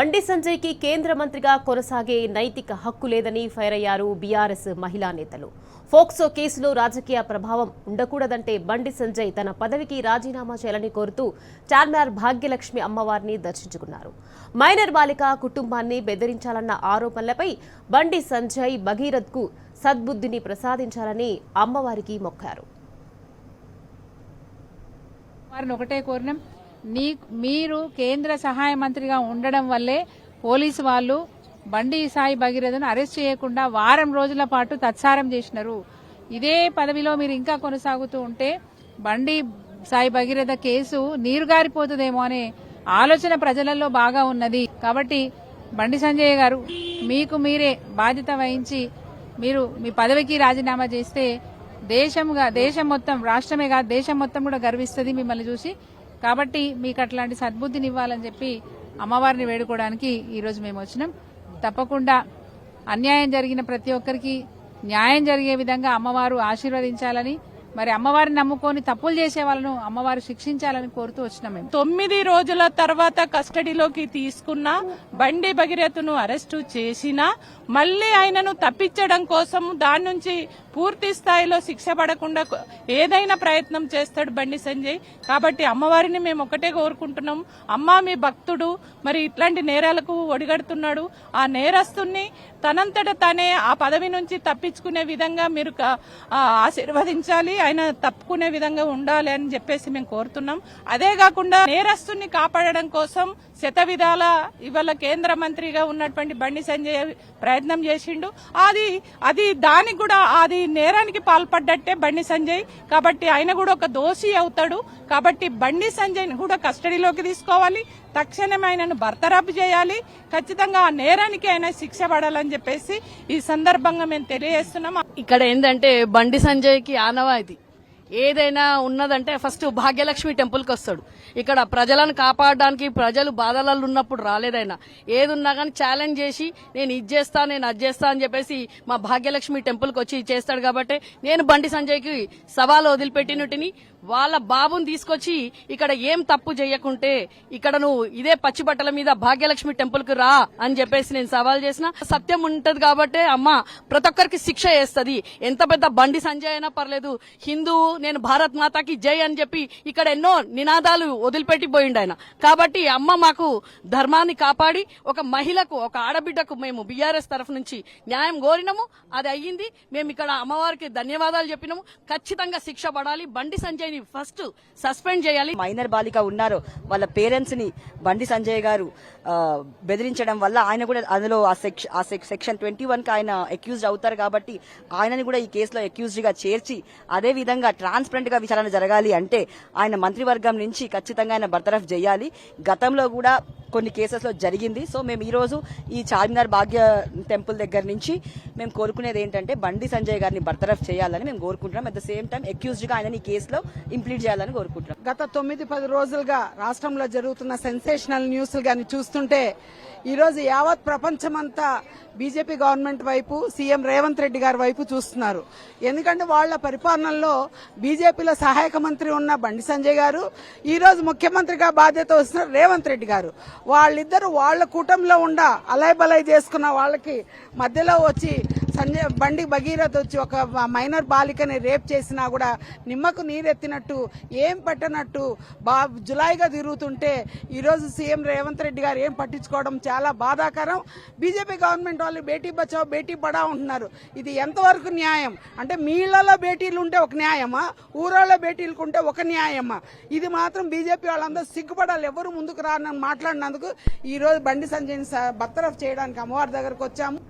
బండి సంజయ్కి కేంద్ర మంత్రిగా కొనసాగే నైతిక హక్కు లేదని ఫైర్ అయ్యారు బీఆర్ఎస్ మహిళా నేతలు. ఫోక్సో కేసులో రాజకీయ ప్రభావం ఉండకూడదంటే బండి సంజయ్ తన పదవికి రాజీనామా చేయాలని కోరుతూ చార్మినార్ భాగ్యలక్ష్మి అమ్మవారిని దర్శించుకున్నారు. మైనర్ బాలిక కుటుంబాన్ని బెదిరించాలన్న ఆరోపణలపై బండి సంజయ్ భగీరథ్కు సద్బుద్ధిని ప్రసాదించాలని అమ్మవారికి మొక్కారు. ఒకటే కోరినాం, మీరు కేంద్ర సహాయ మంత్రిగా ఉండడం వల్లే పోలీసు వాళ్ళు బండి సాయి భగీరథను అరెస్ట్ చేయకుండా వారం రోజుల పాటు తత్సారం చేసినారు. ఇదే పదవిలో మీరు ఇంకా కొనసాగుతూ ఉంటే బండి సాయి భగీరథ కేసు నీరుగారిపోతుందేమో అనే ఆలోచన ప్రజలలో బాగా ఉన్నది. కాబట్టి బండి సంజయ్ గారు మీకు మీరే బాధ్యత వహించి మీరు మీ పదవికి రాజీనామా చేస్తే దేశం మొత్తం, రాష్ట్రమే కాదు దేశం మొత్తం కూడా గర్విస్తుంది మిమ్మల్ని చూసి. కాబట్టి మీకు అట్లాంటి సద్బుద్ధిని ఇవ్వాలని చెప్పి అమ్మవారిని వేడుకోవడానికి ఈరోజు మేము వచ్చినాం. తప్పకుండా అన్యాయం జరిగిన ప్రతి ఒక్కరికి న్యాయం జరిగే విధంగా అమ్మవారు ఆశీర్వదించాలని, మరి అమ్మవారిని నమ్ముకొని తప్పులు చేసే వాళ్ళను అమ్మవారు శిక్షించాలని కోరుతూ వచ్చినాం. మేము 9 రోజుల తర్వాత కస్టడీలోకి తీసుకున్న బండి భగీరథను అరెస్టు చేసినా మళ్లీ ఆయనను తప్పించడం కోసం దాని నుంచి పూర్తి స్థాయిలో శిక్ష పడకుండా ఏదైనా ప్రయత్నం చేస్తాడు బండి సంజయ్. కాబట్టి అమ్మవారిని మేము ఒకటే కోరుకుంటున్నాం, అమ్మ మీ భక్తుడు మరి ఇట్లాంటి నేరాలకు ఒడిగడుతున్నాడు, ఆ నేరస్తుని తనంతట తానే ఆ పదవి నుంచి తప్పించుకునే విధంగా మీరు ఆశీర్వదించాలి, ఆయన తప్పుకునే విధంగా ఉండాలి అని చెప్పేసి మేము కోరుతున్నాం. అదే కాకుండా నేరస్తుని కాపాడడం కోసం శతవిధాల ఇవాళ కేంద్ర మంత్రిగా ఉన్నటువంటి బండి సంజయ్ ప్రయత్నం చేసిండు. అది దానికి కూడా అది నేరానికి పాల్పడ్డట్టే బండి సంజయ్. కాబట్టి ఆయన కూడా ఒక దోషి అవుతాడు. కాబట్టి బండి సంజయ్ కూడా కస్టడీలోకి తీసుకోవాలి, తక్షణమే ఆయనను బర్తరఫ్ చేయాలి, ఖచ్చితంగా ఆ నేరానికి ఆయన శిక్ష పడాలని చెప్పేసి ఈ సందర్భంగా మేము తెలియజేస్తున్నాం. ఇక్కడ ఏంటంటే బండి సంజయ్కి ఆనవాయితీ ఏదైనా ఉన్నదంటే ఫస్ట్ భాగ్యలక్ష్మి టెంపుల్కి వస్తాడు. ఇక్కడ ప్రజలను కాపాడడానికి, ప్రజలు బాధలలో ఉన్నప్పుడు రాలేదైనా, ఏదున్నా కానీ ఛాలెంజ్ చేసి నేను ఇది చేస్తా, నేను అది చేస్తా అని చెప్పేసి మా భాగ్యలక్ష్మి టెంపుల్కి వచ్చి చేస్తాడు. కాబట్టి నేను బండి సంజయ్కి సవాలు వదిలిపెట్టినట్టుని వాళ్ళ బాబుని తీసుకొచ్చి ఇక్కడ ఏం తప్పు చేయకుంటే ఇక్కడ నువ్వు ఇదే పచ్చి బట్టల మీద భాగ్యలక్ష్మి టెంపుల్కి రా అని చెప్పేసి నేను సవాల్ చేసిన. సత్యం ఉంటది కాబట్టి అమ్మ ప్రతి ఒక్కరికి శిక్ష వేస్తుంది. ఎంత పెద్ద బండి సంజయ్ అయినా పర్లేదు, హిందూ నేను భారత్ మాతాకి జై అని చెప్పి ఇక్కడ ఎన్నో నినాదాలు వదిలిపెట్టి పోయిండు ఆయన. కాబట్టి అమ్మ మాకు ధర్మాన్ని కాపాడి ఒక మహిళకు, ఒక ఆడబిడ్డకు మేము బీఆర్ఎస్ తరఫు నుంచి న్యాయం కోరినాము, అది అయ్యింది. మేము ఇక్కడ అమ్మవారికి ధన్యవాదాలు చెప్పినాము. ఖచ్చితంగా శిక్ష పడాలి, బండి సంజయ్ ఫస్ట్ సస్పెండ్ చేయాలి. మైనర్ బాలిక ఉన్నారు, వాళ్ళ పేరెంట్స్ ని బండి సంజయ్ గారు బెదిరించడం వల్ల ఆయన కూడా అందులో ఆ సెక్షన్ 21 కి ఆయన అక్యూజ్డ్ అవుతారు. కాబట్టి ఆయనని కూడా ఈ కేసులో అక్యూజ్డ్ గా చేర్చి అదే విధంగా ట్రాన్స్పరెంట్ గా విచారణ జరగాలి అంటే ఆయన మంత్రివర్గం నుంచి ఖచ్చితంగా ఆయన బర్తరఫ్ చేయాలి. గతంలో కూడా కొన్ని కేసెస్ లో జరిగింది. సో మేము ఈ రోజు ఈ చార్మినార్ భాగ్య టెంపుల్ దగ్గర నుంచి మేము కోరుకునేది ఏంటంటే బండి సంజయ్ గారిని బర్తరఫ్ చేయాలని మేము కోరుకుంటున్నాం. At the same time accused గా ఆయన ఈ కేసులో ఇంప్లీట్ చేయాలని కోరుకుంటున్నాం. గత 9-10 రోజులుగా రాష్ట్రంలో జరుగుతున్న సెన్సేషనల్ న్యూస్లు గాని చూస్తుంటే ఈ రోజు యావత్ ప్రపంచమంతా బీజేపీ గవర్నమెంట్ వైపు, సీఎం రేవంత్ రెడ్డి గారి వైపు చూస్తున్నారు. ఎందుకంటే వాళ్ల పరిపాలనలో బీజేపీలో సహాయక మంత్రి ఉన్న బండి సంజయ్ గారు, ఈ రోజు ముఖ్యమంత్రిగా బాధ్యత వస్తున్న రేవంత్ రెడ్డి గారు, వాళ్ళిద్దరు వాళ్ల కూటమిలో ఉండ అలైబలై చేసుకున్న వాళ్ళకి మధ్యలో వచ్చి బండి భగీరథ్ వచ్చి ఒక మైనర్ బాలికని రేప్ చేసినా కూడా నిమ్మకు నీరెత్తినట్టు, ఏం పట్టనట్టు జులాయిగా తిరుగుతుంటే ఈరోజు సీఎం రేవంత్ రెడ్డి గారు ఏం పట్టించుకోవడం చాలా బాధాకరం. బీజేపీ గవర్నమెంట్ వాళ్ళు బేటీ బచావ్ బేటీ పడావ్ అంటున్నారు. ఇది ఎంతవరకు న్యాయం? అంటే మీ ఇళ్లలో బేటీలు ఉంటే ఒక న్యాయమా, ఊరోళ్ళ బేటీలకు ఉంటే ఒక న్యాయమా? ఇది మాత్రం బీజేపీ వాళ్ళందరూ సిగ్గుపడాలి. ఎవరు ముందుకు రానని మాట్లాడినందుకు ఈ రోజు బండి సంజయ్ని బర్తరఫ్ చేయడానికి అమ్మవారి దగ్గరకు వచ్చాము.